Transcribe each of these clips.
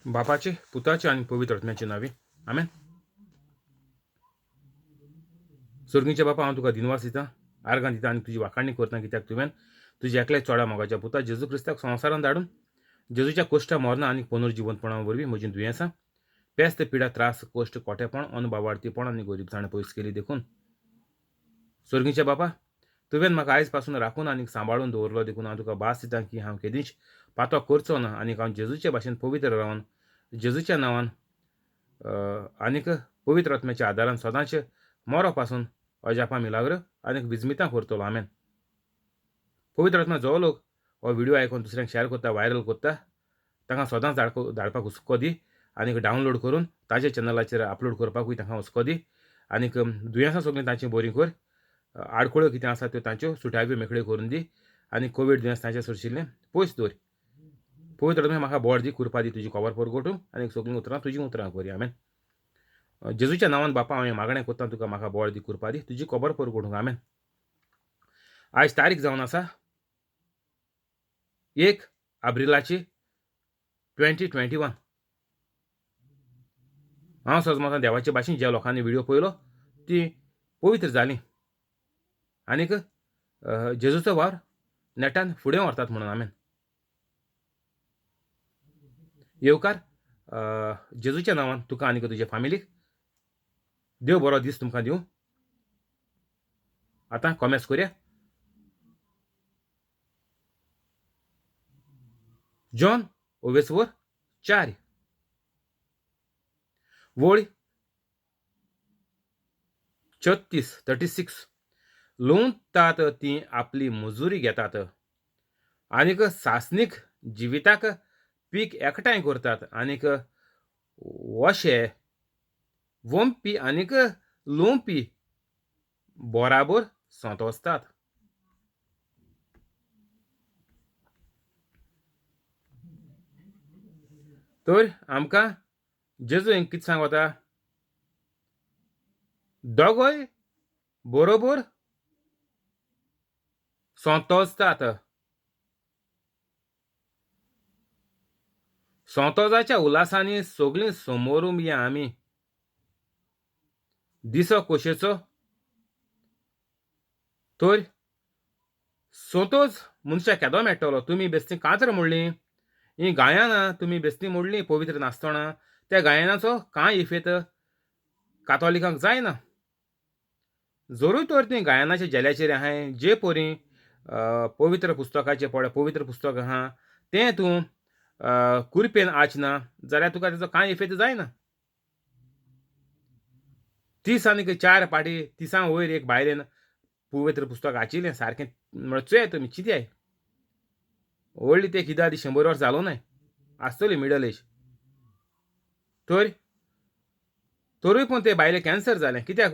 बापाचे पुताचे आणि पवित्र आत्म्याचे नावे आमेन. स्वर्गीचे बापा हांव तुका दिनवास दिता, आर्गां दिता आनी तुजी वाखाणणी करता, कित्याक तुवें तुज्या एकल्या चोडा मोगाच्या पुता जेजू क्रिस्ताक संवसारांत धाडून जेजूच्या कोश्टा मरणा आनी पुनर्जिवंतपणा वरवीं म्हजीं दुयेंसां, पेस्त पिडा त्रास कोश्ट कोटेपण अनबावार्थीपण आनी गरीबसाण पयस केली देखून स्वर्गीचे बापा तुवें म्हाका आयज पासून राखून आनी सांबाळून दवरलो देखून हांव तुका भास दिता की हांव केदींच पातो करचो ना आनी हांव जेजूचे भाशेन पवित्र रावन जेजूच्या नांवान आनीक पवित्र आत्म्याच्या आदारान सदांच मोरो पासून अजापा मिलाग्र आनीक विजमितां करतलो आमेन. पवित्र आत्मा जो लोक हो व्हिडिओ आयकून दुसऱ्यांक शेअर करता, व्हायरल करता, तांकां सदांच धाडपाक हुस्को दी आनीक डावनलोड करून ताजे चॅनलाचेर अपलोड करपाकूय तांकां हुस्को दी आनीक दुयेंसां सगळीं तांची बरी कर, आडखळ्यो कितें आसा त्यो तांच्यो सुटाव्यो मेकळ्यो करून दी आनी कोवीड दुयेंस तांचे सरशिल्लें पयस दवर. पवित्र आत्म्या म्हाका बोड दी, कृपा दी, तुजी खबर परगोटूं आनीक सगळीं उतरां तुजीं उतरां करी आमेन. जेजूच्या नांवान बापा हांव हें मागणें करतां तुका, म्हाका बोड दी, कृपा दी, तुजी खबर परगोटूंक आमेन. आयज तारीख जावन आसा 1 एप्रिलाची 2021. हांव सजमतां देवाचे भाशेन ज्या लोकांनी व्हिडिओ पळयलो ती पवित्र जालीं आनीक जेजूचो वार नेटान फुडें व्हरतात म्हणून आमेन. येवकार जेजूच्या नांवान तुका आनीक तुजे फामिलीक देव बरो दीस तुमकां दिवं. आतां कॉमेस करया. जॉन 4 वळ 36 लुंतात ती आपली मजुरी घेतात आनीक सासणीक जिविताक पीक एकठांय करतात आनीक वशे वंपी आनीक लोंपी बराबर सोंतोसतात. तर आमकां जेजू हें कितें सांगता, दोगोय बरोबर सोंतोसतात. सोंतोजाच्या उल्हासांनी सगळीं समोरून या आमी. दिसो कोशेचो तर सोंतोज मनशाक केदो मेळटलो. तुमी बेश्टी कांतर मोडलीं, हीं गायनां तुमी बेश्टी मोडलीं पवित्र नासतना, त्या गायनाचो कांय इफेक्ट कातोलिकांक जायना. जरूय तर तीं गायनाच्या जेल्याचेर आहाय, जे परी पवित्र पुस्तकाचें पळय, पवित्र पुस्तक आहा तें तूं कुरपेन आचना जाल्यार तुका तेजो कांय इफेक्ट जायना. 30 आनीक 4 पाटी 30 वयर एक बायलेन पवित्र पुस्तक आचिल्लें सारकें म्हळ्यार चोय तुमी चिंत्याय. व्हडली ते कितें ती 100 वर्स जालो नाय, आसतली मिडल एज. तरूय पूण ते बायले कॅन्सर जालें. कित्याक?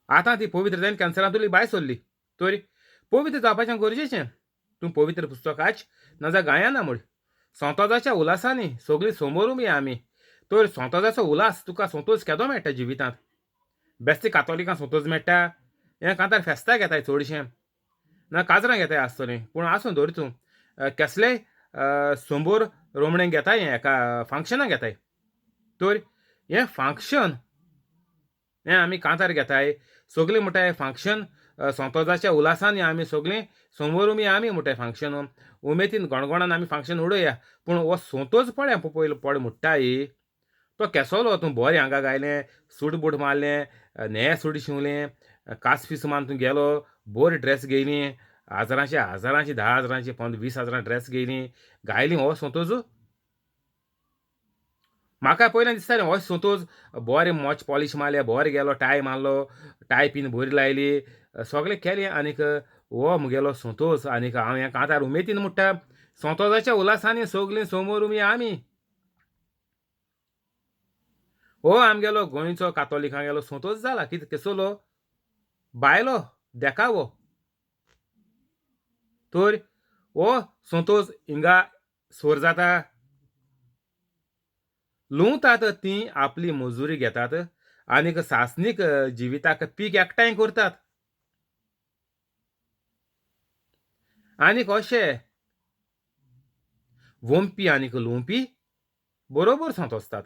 आतां ती पवित्र जायन कॅन्सरांतली भायर सरली. तर पवित्र जावपाचें गरजेचें. तूं पवित्र पुस्तक आच नाजाल्यार गायना म्हूण. सोंतोजाच्या उल्हासांनी सगळीं समोरून या आमी. तर सोंतोजाचो उल्हास तुका सोंतोज केदो मेळटा जिवितांत. बेश्टे कातोलिकांक सोंतोज मेळटा, हें कांतार फेस्तां घेताय चडशें ना काजरां घेताय आसतलें. पूण आसूं दवर तूं केसलेय 100 रोमड्यांक घेताय, हें एका फंक्शनाक घेताय. तर हें फंक्शन हें आमी कांतार घेताय. सगळीं म्हणटाय फंक्शन सोंतोजाच्या उल्हासांनी आमी सगळीं समोरून आमी म्हणटाय फंक्शन. उमेदीन गणगणान आमी फंक्शन उडोवया. पूण हो सोंतोज पळय पयलो पड म्हणटाय तो केसोलो. तूं बरें हांगा घायलें, सूट बूट मारलें, नेयें सूट शिंवलें, कास पीस मान तूं गेलो, बरी ड्रेस घेयली, हजारांची 10,000ची 20,000 ड्रेस घेयली, घायली, हो सोंतोज? म्हाका पयलें दिसतालें हो सोंतोज बरें मोच पॉलीश मारलें, बरें गेलो, टाय मारलो, टाय पीन बरी लायली, सगळें केलें आनीक हो म्हगेलो सोंतोज. आनीक हांव हें कांतार उमेदीन म्हणटा सोंतोजाच्या उल्हासांनी सगळीं समोरून या आमी. हो आमगेलो गोंयचो कातोलिकांगेलो सोंतोज जाला. कितें केसलो? बायलो देखावो. तर हो सोंतोज हिंगा सोर जाता. लुंवतात तीं आपली मजुरी घेतात आनीक सासणीक जिविताक पीक एकठांय करतात. आनीक अशें वोंपी आनीक लोंपी बरोबर संतोसतात.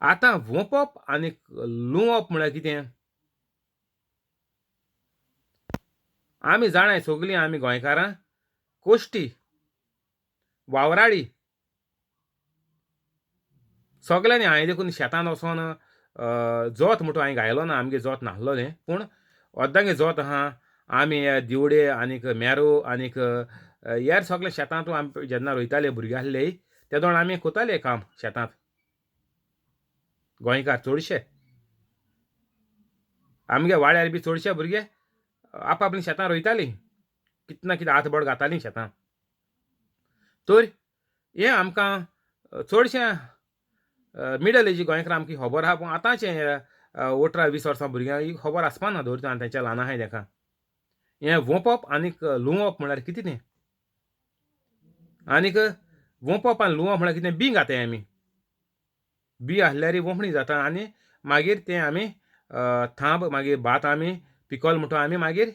आतां वोंपप आनीक लुंवप म्हळ्यार कितें? आमी जाणाय सगलीं आमी गोंयकारां कोश्टी, वावराळी. सगल्यांनी हांवें देखून शेतांत वचोन जोत म्हणटू हांवें घायलो ना, आमगे जोत नासलोलें. पूण अर्दांगे जोत आहा. आमी हे दिवडे आनीक मेरो आनीक हेर सगळे शेतांतू आमी जेन्ना रोयताले भुरगे आसले, तेदोण आमी कोताले काम शेतांत. गोंयकार चडशे. आमगे वाड्यार बी चडशे भुरगे आपआपलीं शेतां रोयतालीं. कितें ना कितें हातबोड घातालीं शेतां. तर हें आमकां चडशे मिडल एजी गोंयकारांक आमकां खबर आहा. पूण आतांचे 18-20 वर्सां भुरग्यांक ही खबर आसपाना धरतो आनी तेंच्या ल्हान आहाय तेका. हें वोंपप आनीक लुंवप म्हळ्यार कितें तें? आनीक वोंपप आनी लुंवप म्हळ्यार कितें? बीं घाताय आमी. बीं आहल्यार वोंपणी जाता आनी मागीर तें आमी थांब मागीर भात आमी पिकोल म्हणटो आमी मागीर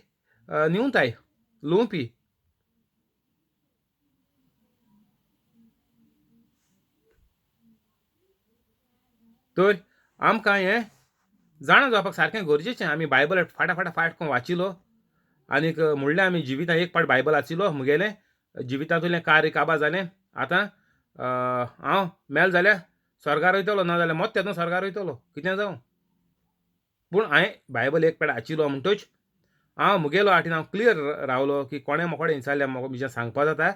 निवताय लुंवपी. तर आमकां हें जाणा जावपाक सारकें गरजेचें. आमी बायबल फाटा करून वाचिलो आनीक म्हणलें आमी जिवितांत एक पाट बायबल वाचिलो मुगेलें जिवितांतुलें कार्य काबार जालें. आतां हांव मेल जाल्यार स्वर्गार वयतलो, नाजाल्यार मोत तेदोन स्वर्गार वयतलो, कितें जावं. पूण हांवें बायबल एक पाट वाचिलो म्हणटच हांव मुगेलो वाटेन हांव क्लियर रावलो की कोणें मोकोडे विचारल्यार म्हाका बेश्टें सांगपा जाता.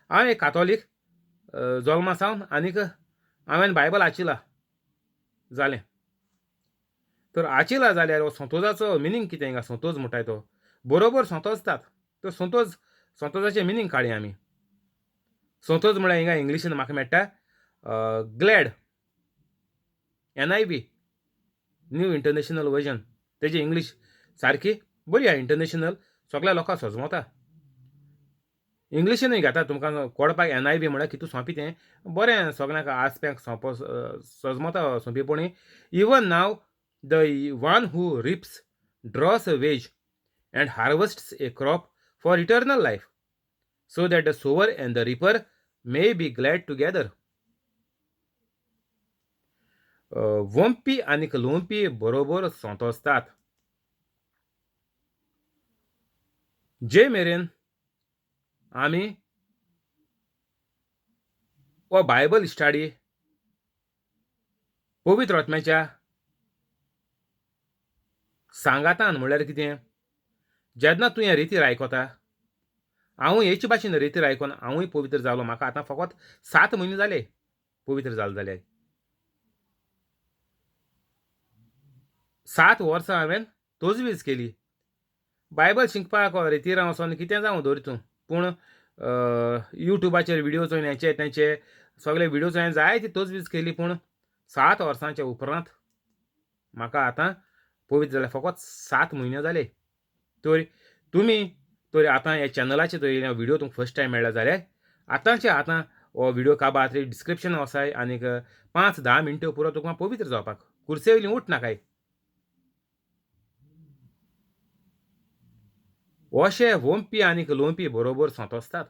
हांव एक कातोलीक जल्मा सावन आनीक हांवें बायबल वाचिलां. जालें. तर वाचिलां जाल्यार हो संतोजाचो मिनींग कितें हिंगा संतोज म्हणटाय तो? बरोबर संतोजतात. तर संतोजाचें मिनींग काडया आमी. संतोज म्हळ्यार हिंगा इंग्लिशीन म्हाका मेळटा glad. NIV new international version. तेजी इंग्लीश सारकी बरी आहा. इंटरनॅशनल सगळ्या लोकांक सजमता. इंग्लिशीनूय घेता तुमकां कोडपाक NIV म्हळ्यार कितू सोंपें तें बरें सगळ्यांक आसप्यांक सजमता सोंपेपणी. Even now the one who reaps draws a wage and harvests a crop for eternal life, so that the sower and the reaper may be glad together. वोंपी आनीक लोंपी बरोबर संतोसतात. जे मेरेन आमी हो बायबल स्टडी पवित्र आत्म्याच्या सांगातान म्हळ्यार कितें? जेन्ना तूं हें रितीर आयकोता, हांवूय हेच भाशेन रितीर आयकोन हांवूय पवित्र जालो. म्हाका आतां फकत 7 म्हयने जाले पवित्र जालो जाल्यार. 7 वर्सां हांवें तोजवीज केली. बायबल शिकपाक रितीर वचोन कितें जावं धर तूं. पूण युट्यूबाचेर विडियो चोयन हेचे तेचे सगळे विडियो हांवें जायती तोजवीज केली. पूण 7 वर्सांच्या उपरांत म्हाका आतां पवित्र जाल्यार फकत 7 म्हयने जाले. तर तुमी तर आतां ह्या चॅनलाचेर जर विडियो तुमकां फर्स्ट टायम मेळ्ळा जाल्यार आतांच्या आतां हो विडियो काबार डिस्क्रिप्शन वसाय आनीक 5-10 मिनटं पुरो तुका पवित्र जावपाक. कुर्से वयलीं उठ नाकाय. अशे वोंपी आनीक लोंपी बरोबर संतोसतात.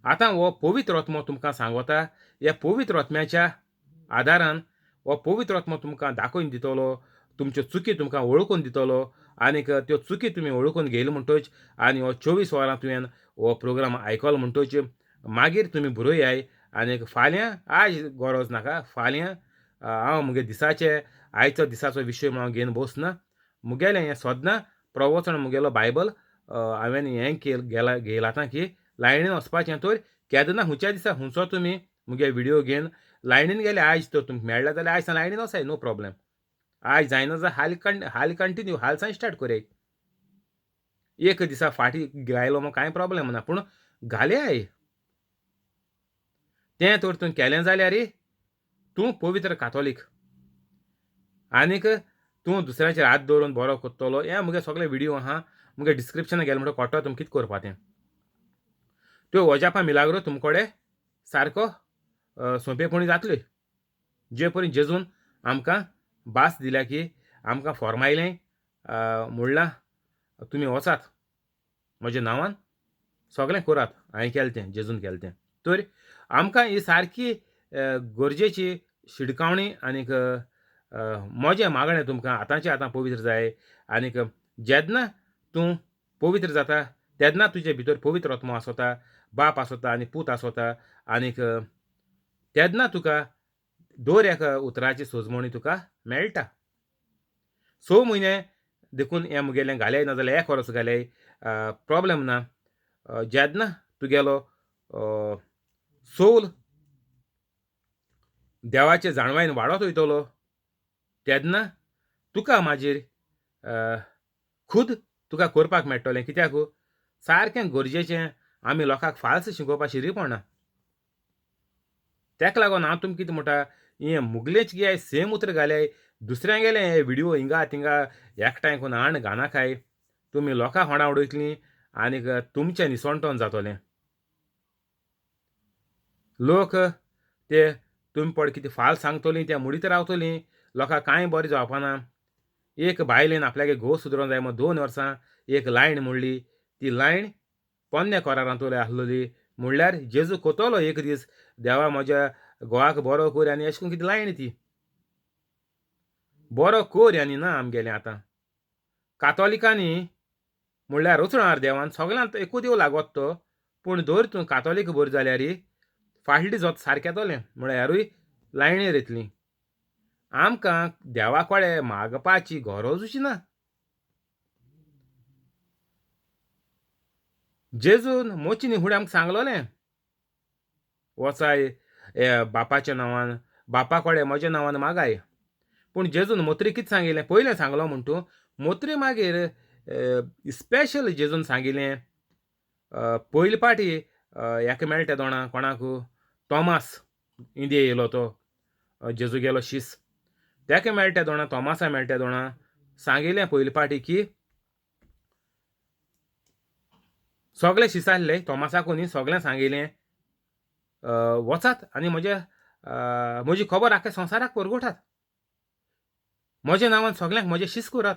आतां हो पवित्र आत्मो तुमकां सांगता. ह्या पवित्र आत्म्याच्या आदारान हो पवित्र आत्मो तुमकां दाखोवन दितलो. तुमच्यो चुकी तुमकां वळखून दितलो आनीक त्यो चुकी तुमी वळखून घेयले म्हणटच आनी हो 24 वरां तुवें हो प्रोग्राम आयकलो म्हणटच मागीर तुमी बरोयाय. आनीक फाल्यां आयज गरज नाका. फाल्यां हांव मुगे दिसाचे आयचो दिसाचो विशय म्हूण हांव घेवन बसना. मुगेलें हें सद्दां प्रवचन मुगेलो बायबल हांवें हें घेयला आतां की लायणीन वचपाचें. तर केन्ना खंयच्या दिसा खंयचो तुमी मुगे विडियो घेवन लायणीन गेले आयज तर तुमकां मेळ्ळा जाल्यार आयज लायणीन वसाय. No problem. आयज जायना जाल्यार हाल कंटिन्यू हालसावन स्टार्ट कोराय. एक दिसा फाटीं गायलो म्हूण कांय प्रॉब्लेम ना. पूण घाल्याय. तें तर तूं केलें जाल्यार तूं पवित्र कातोलीक. आनीक तूं दुसऱ्याचेर हात दवरून बरो कोत्तलो. हे मुगे सगळे विडियो आहा. मुगे डिस्क्रिप्शनाक गेले म्हणटच कळटा तुमकां कितें करपा तें. त्यो वजापा मिलाग्रो तुमकोडे सारको सोंपेपणी जातली. जे परी जेजून आमकां भास दिल्या की आमकां फॉर्मायलें म्हणलां तुमी वचात म्हज्या नांवान सगळें करात. हांवें केलें तें, जेजून केलें तें. तर आमकां ही सारकी गरजेची शिडकावणी आनीक मोजें मागणें तुमकां आतांच्या आतां पवित्र जाय. आनीक जेन्ना तूं पवित्र जाता, तेन्ना तुजे भितर पवित्र आत्मो आसता, बाप आसता आनी पूत आसता. आनीक तेन्ना तुका दर एका उतराची सोजमणी तुका मेळटा. 6 म्हयने देखून हें मुगेलें घाल्याय नाजाल्यार 1 वर्स घाल्याय प्रॉब्लेम ना. जेन्ना तुगेलो सोल देवाचे जाणवायेन वाडत वयतलो, तेन्ना तुका मागीर खूद तुका करपाक मेळटलें. कित्याक सारकें गरजेचें आमी लोकांक फाल्स शिकोवपा शिरी पडना. तेका लागून हांव तुमकां कितें म्हणटा, हें मुगलेच घे सेम उतर घाल्याय, दुसऱ्यांगेले हे व्हिडिओ हिंगा थिंगा एकठांय करून आण घानाकाय. तुमी लोकां होंडां उडयतलीं आनीक तुमचें निसवणपण जातलें. लोक ते तुमी पड कितें फाल सांगतलीं त्या मुडीत रावतलीं. लोकांक कांय बरें जावपाना. एक बायलेन आपल्यागे घोव सुदरोंक जाय म्हूण 2 वर्सां एक लायण मोडली. ती लायण पोन्ने कोरारांतली आसलोली. म्हणल्यार जेजू कोतलो एक दीस, देवा म्हज्या घोवाक बरो कर आनी अशें करून कितें लायण ती. बरो कर आनी ना आमगेलें आतां. कातोलिकांनी म्हणल्यार रचणार देवान सगळ्यांत एकू देव लागत तो. पूण धर तूं कातोलीक भर जाल्यार फाटलीं जोत सारकें येतलें म्हळ्यारूय लायणीर येतलीं. आमकां देवा कडेन मागपाची गरजूच ना. जेजून मोची न्ही फुडें आमकां सांगलोलें, वचाय बापाच्या नांवान, बापा कडेन म्हज्या नांवान मागाय. पूण जेजून मोत्री कितें सांगिल्लें पयलें सांगलो म्हूण तूं, मोत्री मागीर स्पेशल जेजून सांगिल्लें. पयले पाटी हेका मेळटा दोणा कोणाक, तोमास इंडिये येयलो तो जेजू गेलो शीस. तेका मेळटा दोणा, तोमासा मेळटा दोणा. सांगिल्लें पयले पाटी की सगळे शीस आहले तोमासाकू न्ही, सगळ्यांक सांगिल्लें वचात आनी म्हजी खबर आख्ख्या संवसाराक परगटात. म्हज्या नांवान सगळ्यांक म्हजें शीस करात.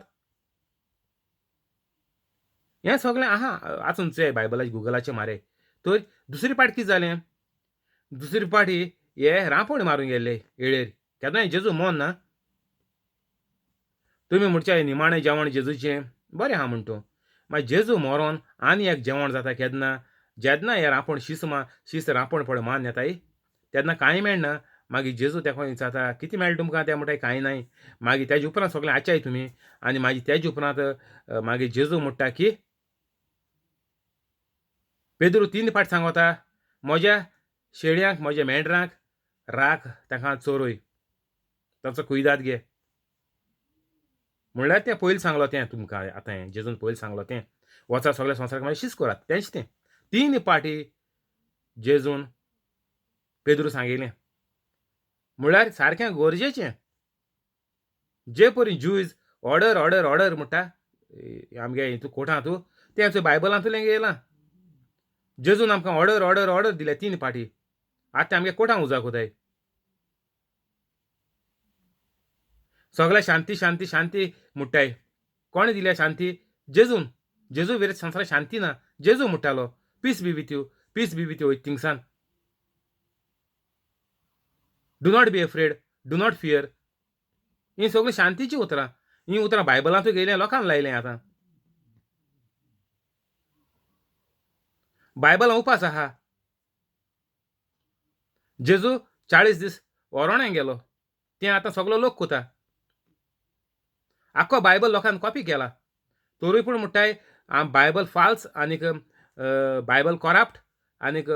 हें सगळें आहा आचून चोय बायबलाचे गुगलाचेर मारे. तर दुसरी पाट कितें जालें, दुसरी पाटी हे रांपोण मारूंक गेल्ले येळेर. केन्नाय जेजू मोन ना. तुमी म्हणचे निमाणें जेवण जेजूचें बरें आहा म्हूण तूं. मागीर जेजू मोरोन आनी एक जेवण जाता केन्ना, जेन्ना हे रांपोण शीस रांपोण पळय मान येताय, तेन्ना कांय मेळना. मागीर जेजू तेका विचारता कितें मेळटा तुमकां, ते म्हणटाय कांय नाय. मागीर तेजे उपरांत सगळें आचाय तुमी. आनी मागीर तेजे उपरांत मागीर जेजू म्हणटा की पेद्रू 3 पाट सांगता, म्हज्या शेळयांक म्हज्या मेंढरांक राख, तांकां चोरय, ताचो कुयदाद घे. म्हणल्यार तें पयलीं सांगलो तें तुमकां आतां हें जेजून पयलीं सांगलो तें. वचा सगळ्या संवसाराक मागीर शीस करात, तेंच तें. 3 पाटी जेजून पेद्रू सांगिल्लें. म्हणल्यार सारकें गरजेचें. जे परी ज्यूज ऑर्डर ऑर्डर ऑर्डर म्हणटा आमगे हितू कोर्टांत, तें आमच्या बायबलांतलें येयलां. जेजून आमकां ऑर्डर ऑर्डर ऑर्डर दिल्या 3 पाटी. आतां ते आमगे कोर्टांत उजार कोताय. सगळे शांती शांती शांती म्हणटाय. कोणें दिल्या शांती? जेजून. जेजू भितर संवसारांत शांती ना. जेजू म्हणटालो peace be with you, peace be with you थिंग्सान. Do not be afraid, do not fear. ही सगळीं शांतीचीं उतरां. ही उतरां बायबलांतूय घेयलें लोकांक लायलें आतां. बायबलां उपास आहा. जेजू 40 दीस ओरोण्यां गेलो. तें आतां सगलो लोक कोता. आख्खो बायबल लोकांनी कॉपी केला. तोरूय पूण म्हणटाय बायबल फाल्स आनीक बायबल करप्ट आनीक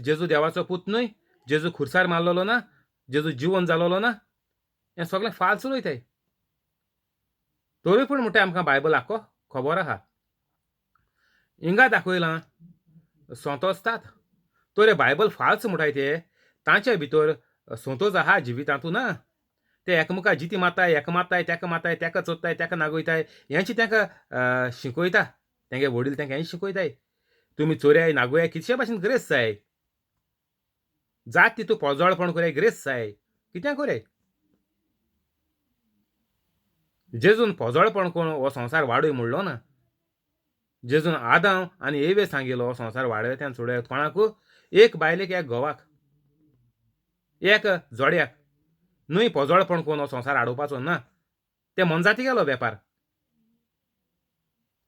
जेजू देवाचो पूत न्हय, जेजू खुरसार मारलेलो ना, जेजू जिवंत जालोलो ना, हें सगळें फाल्स उलयताय. तोरूय पूण म्हणटाय आमकां बायबल आख्खो खबर आहा. हिंगा दाखयलां सोंतोसतात. तर हे बायबल फाल्स म्हणटाय ते तांचे भितर सोंतोज आहा जिवितांतू ना. ते एकामेकाक जिती मारताय, हेका मारताय, तेका मारताय, तेका चोरताय, तेका नागयताय, हेंची तेंकां शिकयता. तेंगे वडील तेंकां हें शिकयताय. तुमी चोरयाय नागोयाय कितशे भाशेन ग्रेस्त जाय. जात तितू पोजोळपण कोराय ग्रेस्त जाय. कितें कोराय. जेजून पोजोळपण कोरून हो संवसार वाडय म्हणलो ना. जेजून आदाम आनी एवे सांगिल्लो संवसार वाडयत्यान सोडयत कोणाकू एक बायलेक एक घोवाक एक जोड्याक न्हय पोजोळपण कोन्न हो संवसार आडोवपाचो ना ते मनजाती गेलो वेपार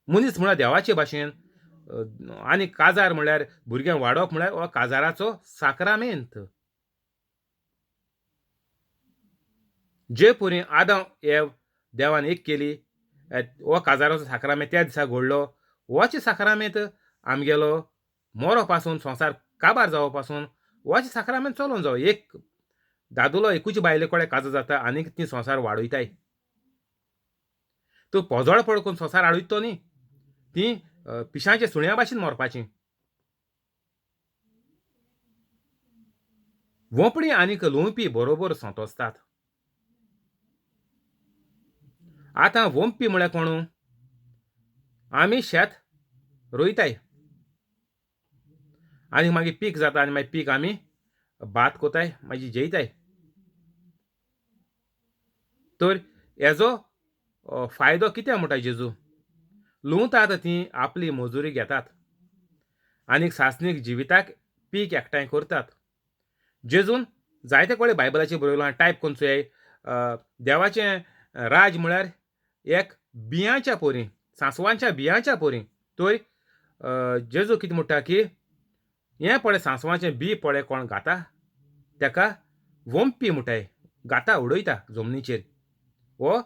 मनीस म्हळ्यार देवाचे भाशेन आनी काजार म्हळ्यार भुरग्यां वाडोवप म्हळ्यार हो काजाराचो साक्रामेंत जे परी आदाम एव देवान एक केली हो काजाराचो साक्रामेंत त्या दिसा घडलो होच साक्रामेंत आमगेलो मोरो पासून संवसार काबार जावप पासून होच साक्रामेंत चलोवन जावं एक दादलो एकूच बायले कडेन काजो जाता आनीक ती संवसार वाडयताय तूं पोजोळ पडकून संवसार हाडयत तो न्ही ती पिशांचे सुण्या भाशेन मरपाची वोंपणी आनीक लोंवपी बरोबर सोंतोसतात आतां वोंपी म्हळ्यार कोण आमी शेत रोयताय आनी मागीर पीक जाता आनी मागीर पीक आमी भात कोताय मागीर जेयताय तर हेजो फायदो कितें म्हणटा जेजू लुंवतात ती आपली मजुरी घेतात आनीक सासणीक जिविताक पीक एकठांय करतात जेजून जायते कडेन बायबलाचेर बरयलो हांवें टायप करून चोय देवाचें राज म्हळ्यार एक बियांच्या पोरी सांसवांच्या बियांच्या पोरी तर जेजू कितें म्हणटा की हें पळय सांसवाचें बी पळय कोण घाता तेका वोंपी म्हणटाय घाता उडयता जमनीचेर वो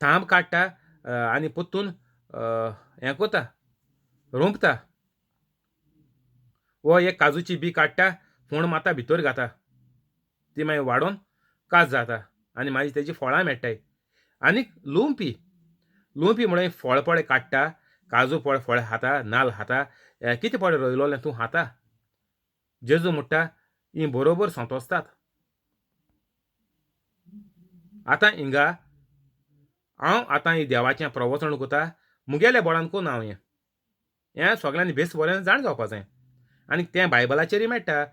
थांब काडटा आनी पोत्तून हें कोता रोंपता वो एक काजूची बी काडटा फोण माता भितर घाता ती मागीर वाडोवन काज जाता आनी मागीर तेजी फळां मेळटाय आनीक लुंवपी म्हळ्यार फळ पळय काडटा काजू पळय फळ खाता नाल्ल खाता कितें पळय रोयलोलें तूं खाता जेजू म्हणटा ही बरोबर सोंतोसतात आतां हिंगा हांव आतां ही देवाचें प्रवचन कोता मुगेल्या बोळान कोन्न हांव हें सगळ्यांनी बेस बरें जाण जावपा जाय आनी तें बायबलाचेरय मेळटा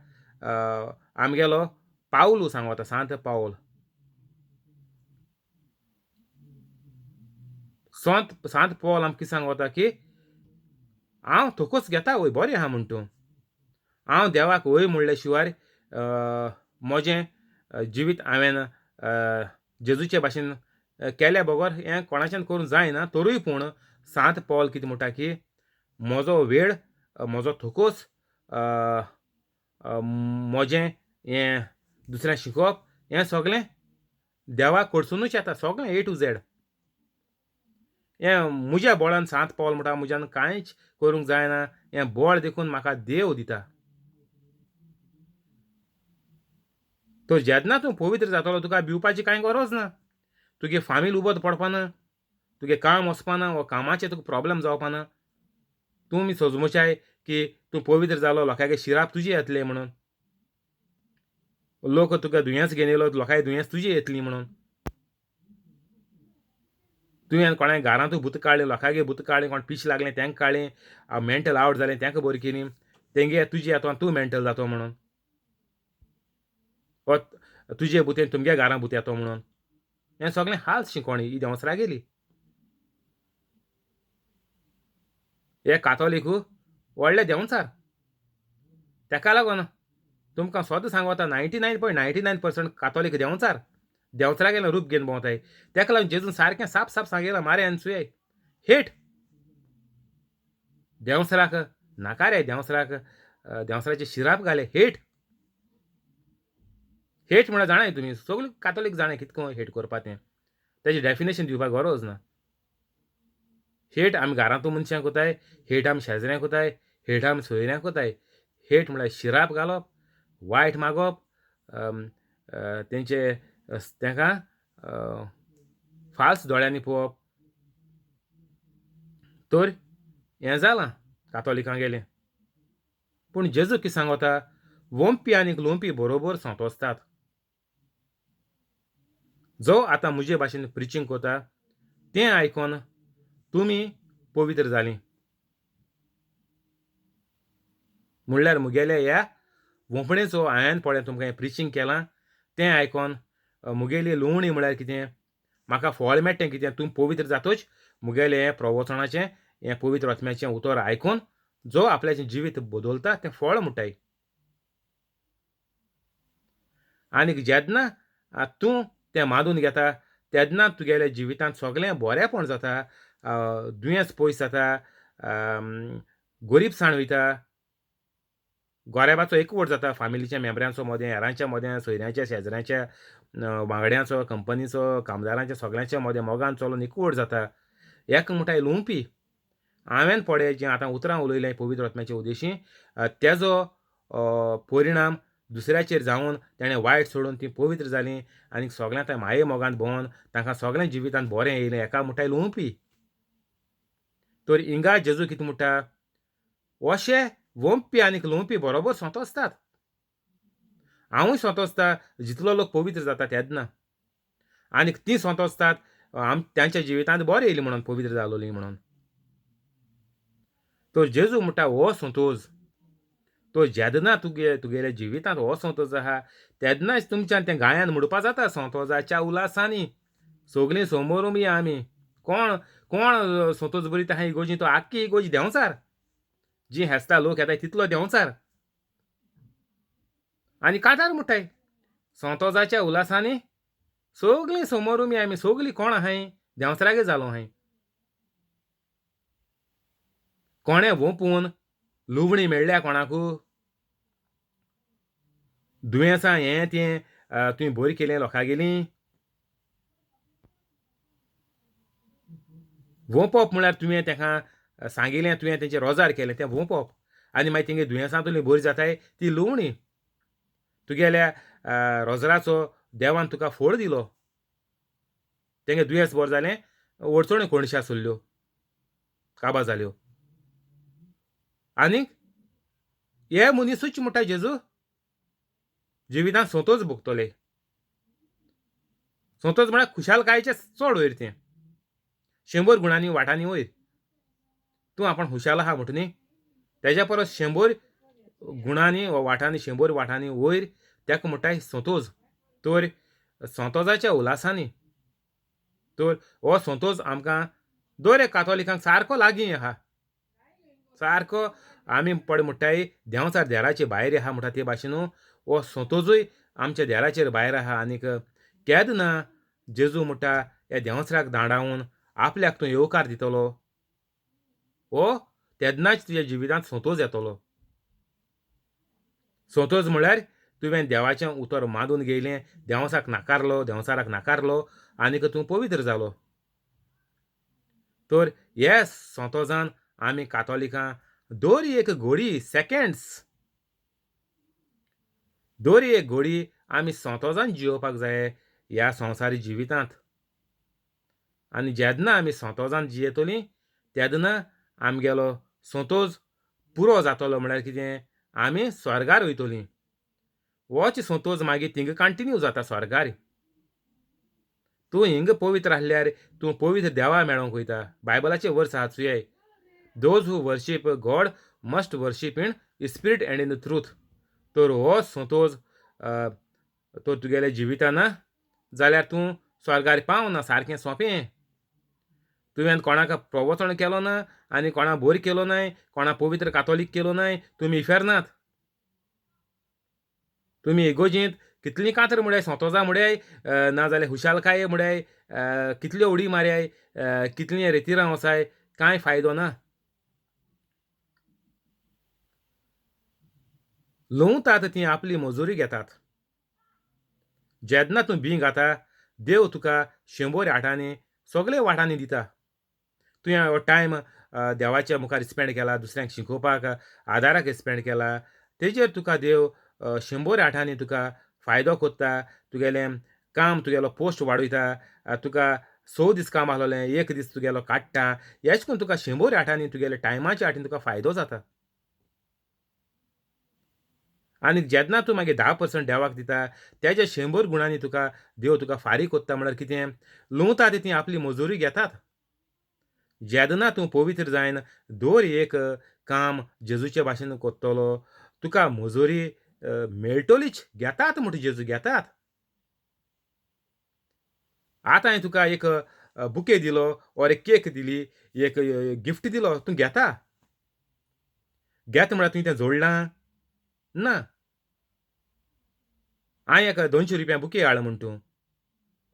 आमगेलो पावलू सांग वता सांत पावल सांत पावल आमकां कितें सांग वता की हांव थोकोस घेता वय बरें आहा म्हण तूं हांव देवाक वय म्हणले शिवाय म्हजें जिवीत हांवें जेजूचे भाशेन केल्या बगर हें कोणाच्यान करूंक जायना तरूय पूण सांत पावल कितें म्हणटा की म्हजो वेळ म्हजो थोकोस म्हजें हें दुसऱ्यांक शिकोवप हें सगळें देवाक कडसूनूच येता सगळें A to Z हें म्हज्या बोळान सांत पावल म्हणटा म्हज्यान कांयच करूंक जायना हें बोळ देखून म्हाका देव दिता तो जेन्ना तूं पवित्र जातलो तुका भिवपाची कांय गरज ना तुगे फामील उबत पडपाना तुगे काम वचपाना वो कामाचे तुका प्रॉब्लेम जावपाना तुमी सजमुचाय की तूं पवित्र जालो लोकांगे शिराप तुजी येतले म्हणून लोक तुका दुयेंस घेवन येयलो लोकांय दुयेंस तुजी येतली म्हणून तुवें कोणाय घरांतूय भूत काडलें लोकांगे भूत काडलें कोण पिश लागलें तेंका काडलें मेंटल आवट जालें तेंका बरी केली तेंगे तुजी येतो तूं मेंटल जातो म्हणून वा तुजे भुतेन तुमगे घरां भूत येतो म्हणून हें सगळें हाल शिकोवणी ही देंवसरा गेली हे कातोलीकू व्हडले देंवचार तेका लागून तुमकां सदां सांग वता 99.99% कातोलीक देंवचारा गेलें रूप घेवन भोंवताय तेका लागून जेजून सारकें साप सांगयलां मारे आनी चुये हेट देंवसराक नाका रे देंवसराचे शिराप घाले हेट म्हळ्यार जाणाय तुमी सगळीं कातोलीक जाणाय कितको हेट करपा तें तेजें डेफिनेशन दिवपाक गरज ना हेट आमी घरांतू मनशांक कोताय हेट आमी शेजऱ्यांक कोताय हेट आमी सोयऱ्यांक कोताय हेट म्हळ्यार शिराप घालप वायट मागप तेंचे तेंकां फाल्स दोळ्यांनी पळोवप तर हें जालां कातोलिकां गेलें पूण जेजू कितें सांगता वोंपी आनीक लोंवपी बरोबर सोंतोसतात जो आतां म्हजे भाशेन प्रिचींग कोता तें आयकोन तुमी पवित्र जालीं म्हणल्यार मुगेल्या ह्या वोंपणेचो हांवें पळय तुमकां हें प्रिचींग केलां तें आयकोन मुगेली लुवणी म्हळ्यार कितें म्हाका फळ मेळटा कितें तूं पवित्र जातोच मुगेलें हें प्रवचनाचें हें पवित्र आत्म्याचें उतर आयकून जो आपल्याचें जिवीत बदलता तें फळ म्हणटाय. आनीक जेन्ना तूं तें मानून घेता तेन्ना तुगेल्या जिवितांत सगळें बरेंपण जाता, दुयेंस पयस जाता, गरीबसाण वयता, गोरेबाचो एकवट जाता, फामिलीच्या मेंबरांचो मोदें, हेरांच्या मोदें, सोयऱ्यांच्या, शेजऱ्यांच्या, वांगड्यांचो, कंपनीचो, कामदारांच्या सगळ्यांच्या मोदें मोगान चलोन एकवट जाता. एक म्हणटाय लुंवपी. हांवें पळय जें आतां उतरां उलयलें पवित्र आत्म्याचे उद्देशीं, तेजो परिणाम दुसऱ्याचेर जावन तेणें वायट सोडून तीं पवित्र जालीं आनी सगळ्यां थंय माये मोगान भोंवन तांकां सगळ्या जिवितांत बरें येयलें. एका म्हणटाय लुंवपी. तर हिंगा जेजू कितें म्हणटा, अशे वंपी आनीक लुंवपी बरोबर सोंतोसतात. हांवूय सोंतोसता जितलो लोक पवित्र जाता तेन्ना. आनीक तीं सोंतोसतात तांच्या जिवितांत बरें येयलीं म्हणून, पवित्र जालोलीं म्हणून. तर जेजू म्हणटा हो संतोश, तो जेन्ना तुगेल्या जिवितांत हो संतोश आहा तेन्नाच तुमच्यान तें गायन म्हणपा जाता, संतोशाच्या उलासांनी सगळीं समोर उबी आमी. कोण कोण संतोश बरयता आहा इगोर्जी, तो आख्खी इगोर्ज देंवचार. जी हेस्ता लोक येताय तितलो देंवचार. आनी कांतार म्हणटाय संतोशाच्या उलासांनी सगळीं समोर उबी आमी. सगळीं कोण आहाय देंवचारागे जालो आहाय. कोणें वोंपून लुवणी मेळ्ळ्या कोणाकू, दुयेंसां हें तें तुवें बरी केलें लोकांगेलीं. वोंपप म्हळ्यार तुवें तांकां सांगिल्लें, तुवें तेंचेर रोजार केलें तें वोंपप. आनी मागीर तेंगे दुयेंसां तुली बरी जाताय ती लुवणी. तुगेल्या रोजराचो देवान तुका फळ दिलो. तेंगे दुयेंस बरें जालें, अडचण्यो कोणश्यो आसल्ल्यो काबार जाल्यो. आनीक हे मनीसूच म्हणटा जेजू जिवितांत संतोश भोगतले. संतोश म्हळ्यार खुशालकायेचें चड वयर तें 100 गुणांनी वाटांनी वयर. तूं आपण खुशाल आहा म्हणटा न्ही, तेज्या परस 100 गुणांनी वाटांनी, 100 वाटांनी वयर तेका म्हणटाय संतोश. तर संतोशाच्या उलासांनी तर हो संतोश आमकां दर एक कातोलिकांक सारको लागीं आहा. सारको आमी पळय म्हणटाय देंवचार देराचे भायर आहा म्हणटा ते भाशेन हो संतोशूय आमच्या देराचेर भायर आहा. आनीक केन्ना जेजू म्हणटा ह्या देंवचाराक धांडावन आपल्याक तूं येवकार दितलो, हो तेन्नाच तुज्या जिवितांत संतोश येतलो. संतोश म्हळ्यार तुवें देवाचें उतर मानून घेयलें, देंवचाराक नाकारलो आनीक तूं पवित्र जालो. तर हे संतोशान आमी कातोलिकां दर एक घडी सेकंड्स, दर एक घडी आमी संतोशान जियोवपाक जाय ह्या संवसारी जिवितांत. आनी जेन्ना आमी संतोशान जियेतलीं तेन्ना आमगेलो संतोश पुरो जातलो. म्हळ्यार कितें, आमी स्वर्गार वयतलीं. होच संतोश मागीर थिंग कंटिन्यू जाता स्वर्गार. तूं हिंग पवित्र आसल्यार तूं पवित्र देवा मेळोंक वयता. बायबलाचे वर्स आहा चुयाय, those who worship God must worship in spirit and in truth. तर हो संतोश तो तुगेल्या जिवितांत ना जाल्यार तूं स्वर्गार पावना. सारकें सोंपें. तुवें कोणाक प्रवचन केलो ना आनी कोणा बरी केलो नाय, कोणा पवित्र कातोलीक केलो नाय, तुमी इफेरनात. तुमी इगोर्जींत कितलीं कातर म्हळ्यार संतोशा म्हळ्यार नाजाल्यार खुशालकाये म्हळ्यार कितल्यो उडी मारयाय, कितलीं रितीरां वचाय, कांय फायदो ना. लुंवतात तीं आपली मजुरी घेतात. जेन्ना तूं भिं घाता देव तुका 100 वाटांनी सगळे वाटांनी दिता. तुवें हो टायम देवाच्या मुखार स्पेंड केला, दुसऱ्यांक शिकोवपाक आदाराक स्पेंड केला, तेजेर तुका देव 100 वाटांनी तुका फायदो कोत्ता. तुगेलें काम, तुगेलो पोस्ट वाडयता. तुका 100 दीस काम आसलोलें 1 दीस तुगेलो काडटा. हेच करून तुका 100 वाटांनी तुगेल्या टायमाच्या वाटेन तुका फायदो जाता. आनी जेन्ना तूं मागीर 10% देवाक दिता तेज्या 100 गुणांनी तुका देव तुका फारीक कोत्ता. म्हळ्यार कितें, लुंवतात तीं आपली मजुरी घेतात. जेन्ना तूं पवित्र जायन दर एक काम जेजूचे भाशेन कोत्तलो तुका मजुरी मेळटलीच. घेतात म्हणटा जेजू, घेतात. आतां हांवें तुका एक बुके दिलो और एक केक दिली, एक गिफ्ट दिलो, तूं घेता? घेता म्हळ्यार तुवें तें जोडलां? ना. हांवें एक ₹200 बुके हाड म्हूण तूं,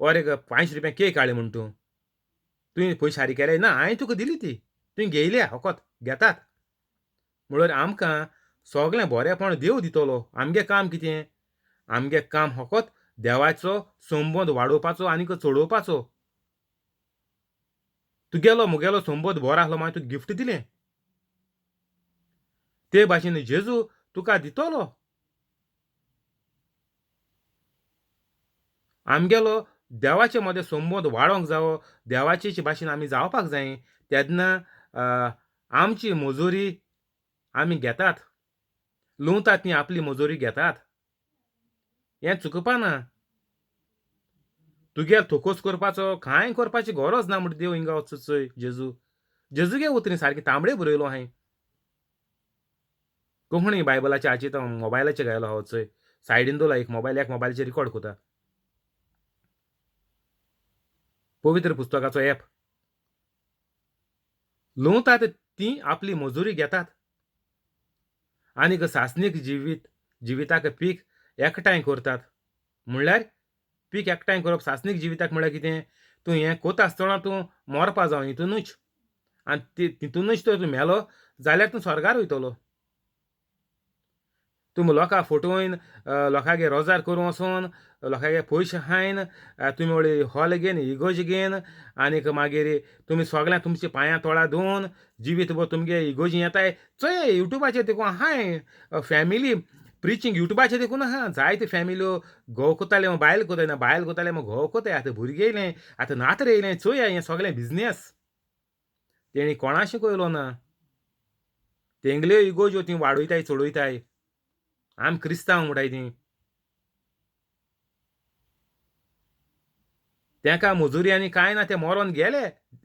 ओर एक ₹500 केक हाड म्हूण तूं. तुवें पयशे फारीक केले? ना, हांवें तुका दिली ती. तुवें घेयल्या फकत घेतात. म्हणल्यार आमकां सगळें बरेंपण देव दितलो. आमगें काम कितें? आमगें काम फकत देवाचो संबंद वाडोवपाचो आनीक चडोवपाचो. तुगेलो मुगेलो संबंद बरो आसलो मागीर तुका गिफ्ट दिलें. ते भाशेन जेजू तुका दितलो. आमगेलो देवाचे मदें संबंद वाडोंक जावो, देवाचे भाशेन आमी जावपाक जाय. तेन्ना आमची मजुरी आमी घेतात. लुंवतात ती आपली मजुरी घेतात. हें चुकपा ना. तुगेर थोकोस करपाचो, कांय करपाची गरज ना म्हणटा देव हिंगा चोय जेजू. जेजूगे उतरी सारकी तांबडे बरयलो हांवें. कोंकणी बायबलाचे हाचेर तो मोबायलाचेर घायलो आहा चोय. सायडीन दवरला एक मोबायलाचेर रिकॉर्ड कोता. पवित्र पुस्तकाचो ॲप. लुंवतात ती आपली मजुरी घेतात. आनीक सासणीक जिविताक पीक एकठांय करतात. म्हणल्यार पीक एकठांय करप सासणीक जिविताक म्हळ्यार कितें? तूं हें कोता आसतना तूं मरपा जावं हितुनूच. आनी तितुनूच तर तूं मेलो जाल्यार तूं स्वर्गार वयतलो. तुमी लोकां फटोवन, लोकांगे रोजार करूं वचोन, लोकांगे पयशे खायन, तुमी वळी हॉल घेवन, इगोज घेवन, आनीक मागीर तुमी सगळ्यांक तुमच्या पांयां तोळा धुवन जिवीतभर तुमगे इगोजी येताय. चोय युट्यूबाचेर देखून आहाय फॅमिली प्रिचींग युट्यूबाचेर देखून आहा. जायते फॅमिल्यो घोव कोताले बायल कोताय, बायल कोताले घोव कोताय. आतां भुरगे येयले, आतां नातरां येयले. चोया हें सगळें बिझनेस. तेणी कोणा शिकयलो ना. तेंगल्यो इगोज्यो ती वाडयताय चडयताय. आमी क्रिस्तांव म्हणटाय तीं. तेंकां मजुरी आनी कांय ना, ते मरोन गेले,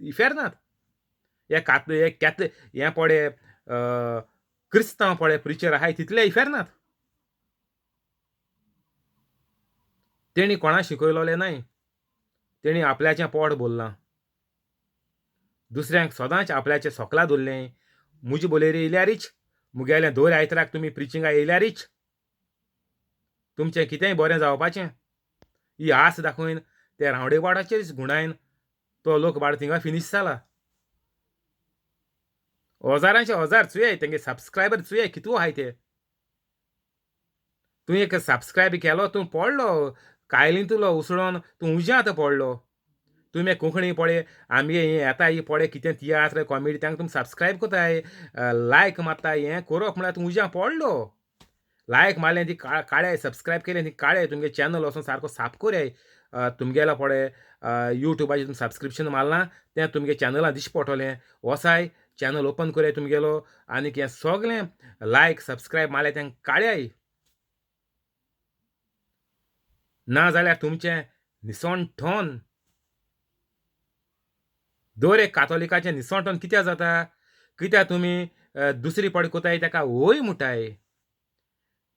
इफेरनात. हें पळे क्रिस्तांव पळे प्रिचर आहाय तितले इफेरनात. तेणी कोणा शिकयलोलें नाय. तेणी आपल्याचें पोट भरलां. दुसऱ्यांक सदांच आपल्याचें सोकला दवरलें. मुजी बोलेर येयल्यारीच, मुगेलें दर आयताराक तुमी प्रिचिंगाक येयल्यारीच तुमचें कितेंय बरें जावपाचें. ही आस दाखयन ते रावडेपाटाचेर गुंडायन तो लोकबाड थिंगा फिनीश जाला. हजारांचे हजार चुये तेंगे सबस्क्रायबर चुये कितू आहाय ते. तुवें एक सबस्क्रायब केलो, तूं पडलो कायलींतलो उसळोन तूं उज्यांत पडलो. तुमी कोंकणी पळे आमगे हें येता ही पळे कितें तियात्र कॉमेडी तांकां तुमी सबस्क्रायब कोताय, लायक मारताय. हें करप म्हळ्यार तूं उज्यां पडलो. लायक मारलें ती काळे, सबस्क्रायब केलें ती काळे. तुमगे चॅनल वचोन सारको साफ कोराय. तुमगेलो पळे युट्यूबाचेर तुमी सबस्क्रिप्शन मारलां तें तुमगे चॅनलां दिश्टी पडटलें. वोसाय चॅनल ओपन कोराय तुमगेलो आनीक हें सगळें लायक, सबस्क्रायब मारलें तें काड्याय. नाजाल्यार तुमचें निसणटोन दर एक कातोलिकाचें निसणटोन कित्याक जाता? कित्याक तुमी दुसरी पड कोताय तेका ओय म्हणटाय.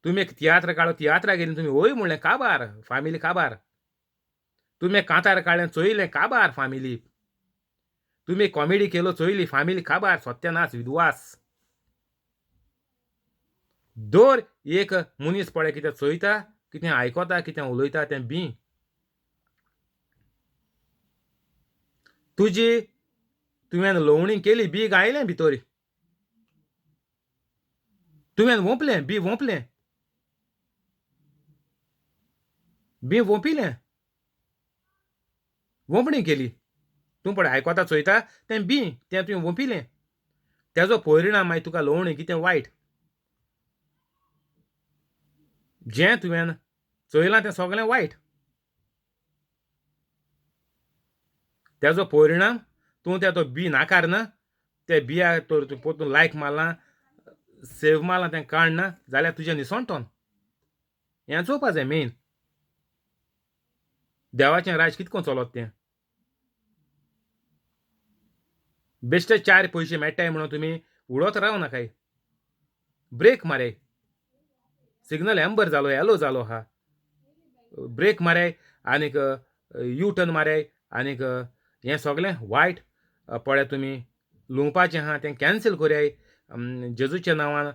तुमी एक तियात्र काडलो, तियात्राक गेलीं तुमी ओय म्हणलें काबार, फामिली काबार. तुमी एक कांतार काडलें चोयलें काबार फामिली. तुमी कॉमेडी केलो चोयली फामिली काबार, सत्यानाश, विद्वास. दर एक मनीस पळय कितें चोयता, कितें आयकोता, कितें उलयता तें बी. तुवें लवणी केली, बी गायलें भितर. तुवें ओंपलें, बी ओंपलें. बी ओंपिलें. ओंपणी केली. तूं पळय आयकोता चोयता तें बी, तें तुवें ओंपिलें. तेजो परिणाम मागीर तुका लवणी कितें वायट. जें तुवें चोयलां तें सगळें वायट. तेजो परिणाम तूं तो बी नाकारना. ते बियाक तर तूं पोरतून लायक मारलां, सेव मारलां तें काडना जाल्यार तुजें निसणटोन. हें चोवपा जाय मेन. देवाचें राज कितको चलत तें. बेश्टे 4 पयशे मेळटाय म्हणून तुमी उडोत राव नाकाय. ब्रेक मारय. सिग्नल एम्बर जालो, येलो जालो आहा. ब्रेक मारय आनीक यू टर्न मारय आनीक हें सगळें वायट पळय तुमी लुंवपाचें आहा तें कॅन्सील कोरयाय. जेजूच्या नांवान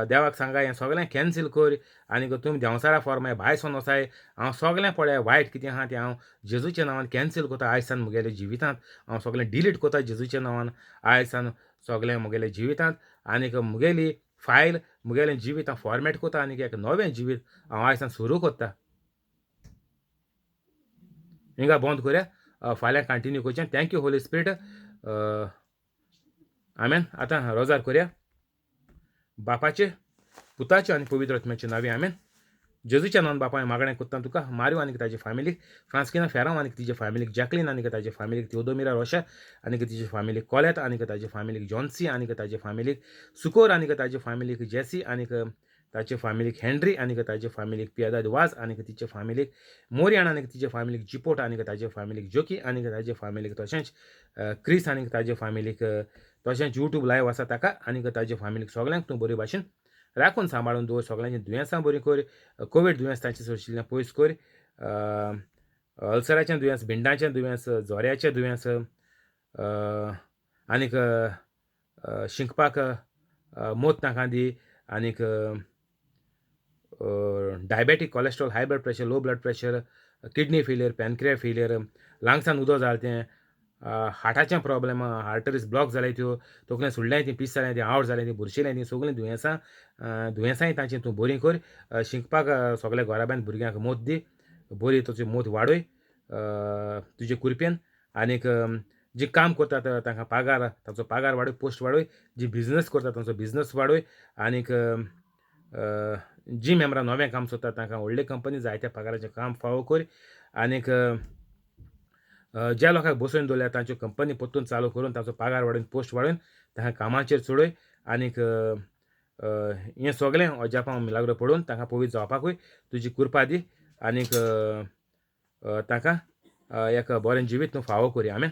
देवाक सांगाय हें सगळें कॅन्सील कर आनीक तुमी देंवसारा फॉर्माय भायर सोन वसाय. हांव सगळें पळय वायट कितें आहा तें हांव जेजूच्या नांवान कॅन्सील कोता आयज सान मुगेल्या जिवितांत. हांव सगळें डिलीट कोता जेजूच्या नांवान आयज सान सगळें मुगेल्या जिवितांत. आनीक मुगेली फायल मुगेलें जिवीत हांव फॉर्मॅट कोता आनीक एक नवें जिवीत हांव आयज सान सुरू कोत्ता. हिंगा बंद कोरया. फाल्यां कंटिन्यू करचें. Thank you holy spirit. आमेन. आतां रोजार कोरया. बापाचे पुताचे आनी पवित्र आत्म्याचे नांवे आमेन. जेजूच्या नांवान बापा हांवें मागणें कोत्ता तुका मारियो आनीक ताजे फॅमिलीक, फ्रांस्किना फेरांव आनीक तिजे फॅमिलीक, जॅकलीन आनीक ताजे फॅमिलीक, थिओदोमिरा रोशा आनीक तिजे फॅमिलीक, कॉलेत आनीक ताजे फॅमिलीक, जॉन्सी आनीक ताजे फॅमिलीक, सुकोर आनीक ताजे फॅमिलीक, जेसी आनीक ताचे फॅमिलीक, हेनरी आनीक ताजे फॅमिलीक, पियादाद वाज आनीक तिचे फॅमिलीक, मोरियान आनीक तिचे फॅमिलीक, जिपोट आनीक ताजे फॅमिलीक, जोकी आनीक ताजे फॅमिलीक, तशेंच क्रिस आनीक ताजे फॅमिलीक, तशेंच यूट्यूब लायव्ह आसा ताका आनीक ताजे फॅमिलीक सगळ्यांक तूं बरे भाशेन राखून सांबाळून दवर. सगळ्यांची दुयेंसां बरी कर. कोवीड दुयेंस तांचे सोशिल्लें पयस कर. अल्सराचें दुयेंस, भिंडाचें दुयेंस, जोऱ्याचें दुयेंस आनीक शिंकपाक मोत नाका दी. आनीक diabetic, cholesterol, high blood pressure, low blood pressure, kidney failure, pancreas failure, लांग्सान उदक जालें, हार्टाचें प्रॉब्लेम, आर्टरीज ब्लॉक जाल्याय त्यो, तकलें सुडलें ती पीस जालें ती आवट जालें ती बुरशिलें ती सगळीं दुयेंसांय तांची तूं बरी कर. शिंकपाक सगळ्या घोराब्यान भुरग्यांक मोत दी. बरी तुजी मोत वाडय तुजे कुरपेन. आनीक जी काम करतात तांकां पागार, तांचो पागार वाडय, पोस्ट वाडय. जी बिझनस करता तांचो बिझनस वाडय. आनीक जी मेंबरां नवें काम सोदतात तांकां व्हडले कंपनी जायत्या पगाराचें काम फावो कर. आनीक ज्या लोकांक बसोवन दवरल्या तांच्यो कंपनी परतून चालू करून तांचो पागार वाडोवन पोस्ट वाडोवन तांकां कामाचेर चडय. आनीक हें सगळें अजापां मिलाग्रो पडोवन तांकां पवित्र जावपाकूय तुजी कृपा दी. आनीक तांकां एक बरें जिवीत तूं फावो कर. आमेन.